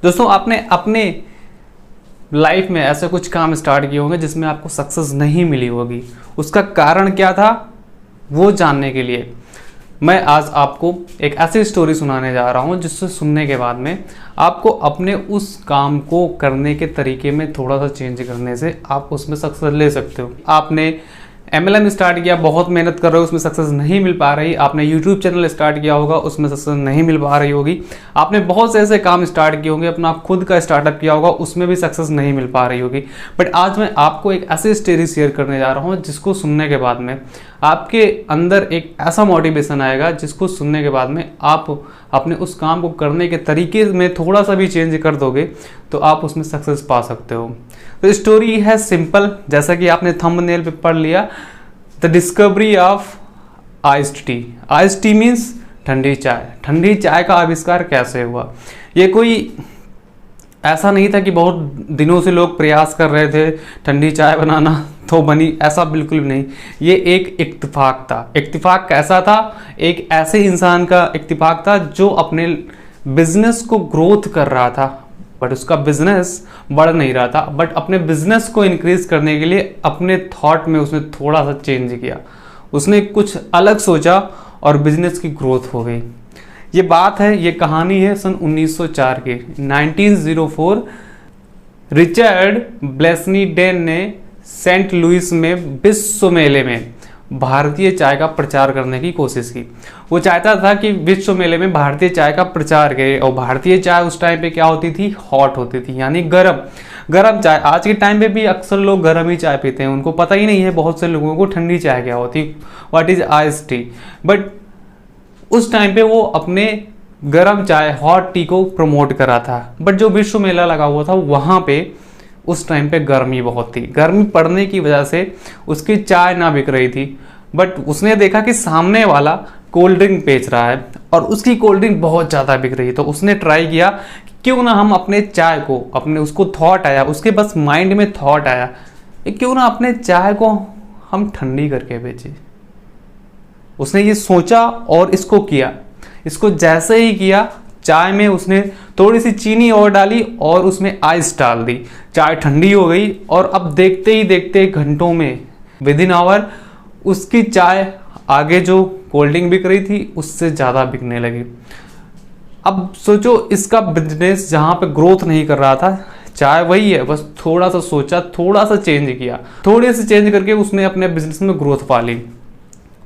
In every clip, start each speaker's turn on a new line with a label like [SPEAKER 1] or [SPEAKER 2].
[SPEAKER 1] दोस्तों आपने अपने लाइफ में ऐसे कुछ काम स्टार्ट किए होंगे जिसमें आपको सक्सेस नहीं मिली होगी। उसका कारण क्या था वो जानने के लिए मैं आज आपको एक ऐसी स्टोरी सुनाने जा रहा हूँ जिससे सुनने के बाद में आपको अपने उस काम को करने के तरीके में थोड़ा सा चेंज करने से आप उसमें सक्सेस ले सकते हो। आपने MLM स्टार्ट किया, बहुत मेहनत कर रहे हो, उसमें सक्सेस नहीं मिल पा रही। आपने यूट्यूब चैनल स्टार्ट किया होगा, उसमें सक्सेस नहीं मिल पा रही होगी। आपने बहुत से ऐसे काम स्टार्ट किए होंगे, अपना खुद का स्टार्टअप किया होगा, उसमें भी सक्सेस नहीं मिल पा रही होगी। बट आज मैं आपको एक ऐसी स्टोरी शेयर करने जा रहा हूँ जिसको सुनने के बाद में आपके अंदर एक ऐसा मोटिवेशन आएगा जिसको सुनने के बाद में आप अपने उस काम को करने के तरीके में थोड़ा सा भी चेंज कर दोगे तो आप उसमें सक्सेस पा सकते हो। तो स्टोरी है सिंपल, जैसा कि आपने थंबनेल पे पढ़ लिया, the discovery of iced T. Iced T means ठंडी चाय। ठंडी चाय का आविष्कार कैसे हुआ? ये कोई ऐसा नहीं था कि बहुत दिनों से लोग प्रयास कर रहे थे ठंडी चाय बनाना तो बनी, ऐसा बिल्कुल भी नहीं। ये एक इत्तेफाक था। इत्तेफाक कैसा था? एक ऐसे इंसान का इत्तेफाक था जो अपने बिजनेस को ग्रोथ कर रहा था बट उसका बिजनेस बढ़ नहीं रहा था। बट अपने बिजनेस को इंक्रीज करने के लिए अपने थॉट में उसने थोड़ा सा चेंज किया, उसने कुछ अलग सोचा और बिजनेस की ग्रोथ हो गई। ये बात है, ये कहानी है सन 1904 की। 1904 रिचर्ड ब्लेसनीडेन ने सेंट लुइस में विश्व मेले में भारतीय चाय का प्रचार करने की कोशिश की। वो चाहता था कि विश्व मेले में भारतीय चाय का प्रचार करे। और भारतीय चाय उस टाइम पे क्या होती थी? हॉट होती थी, यानी गरम चाय। आज के टाइम पे भी अक्सर लोग गर्म ही चाय पीते हैं, उनको पता ही नहीं है बहुत से लोगों को ठंडी चाय क्या होती, what is ice tea. But उस टाइम पे वो अपने गरम चाय हॉट टी को प्रमोट कर रहा था। बट जो विश्व मेला लगा हुआ था वहाँ पे उस टाइम पे गर्मी बहुत थी। गर्मी पड़ने की वजह से उसकी चाय ना बिक रही थी। बट उसने देखा कि सामने वाला कोल्ड ड्रिंक बेच रहा है और उसकी कोल्ड ड्रिंक बहुत ज़्यादा बिक रही है। तो उसने ट्राई किया क्यों ना हम अपने चाय को, अपने उसको थॉट आया, उसके बस माइंड में थॉट आया, क्यों ना अपने चाय को हम ठंडी करके बेचें। उसने ये सोचा और इसको किया। इसको जैसे ही किया, चाय में उसने थोड़ी सी चीनी और डाली और उसमें आइस डाल दी। चाय ठंडी हो गई और अब देखते ही देखते घंटों में, विद इन आवर, उसकी चाय आगे जो कोल्ड ड्रिंक बिक रही थी उससे ज़्यादा बिकने लगी। अब सोचो, इसका बिजनेस जहाँ पे ग्रोथ नहीं कर रहा था, चाय वही है, बस थोड़ा सा सोचा, थोड़ा सा चेंज किया, थोड़े से चेंज करके उसने अपने बिजनेस में ग्रोथ पा ली।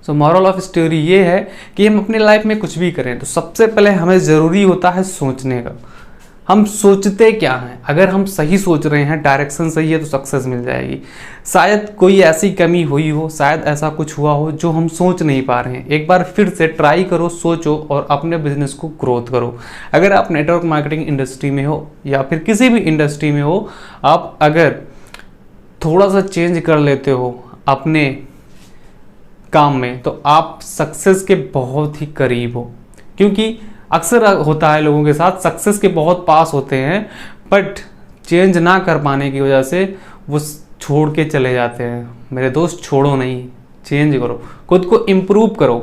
[SPEAKER 1] सो मॉरल ऑफ स्टोरी ये है कि हम अपने लाइफ में कुछ भी करें तो सबसे पहले हमें ज़रूरी होता है सोचने का। हम सोचते क्या हैं? अगर हम सही सोच रहे हैं, डायरेक्शन सही है, तो सक्सेस मिल जाएगी। शायद कोई ऐसी कमी हुई हो, शायद ऐसा कुछ हुआ हो जो हम सोच नहीं पा रहे हैं। एक बार फिर से ट्राई करो, सोचो और अपने बिजनेस को ग्रोथ करो। अगर आप नेटवर्क मार्केटिंग इंडस्ट्री में हो या फिर किसी भी इंडस्ट्री में हो, आप अगर थोड़ा सा चेंज कर लेते हो अपने काम में तो आप सक्सेस के बहुत ही करीब हो। क्योंकि अक्सर होता है लोगों के साथ, सक्सेस के बहुत पास होते हैं बट चेंज ना कर पाने की वजह से वो छोड़ के चले जाते हैं। मेरे दोस्त, छोड़ो नहीं, चेंज करो, खुद को इम्प्रूव करो।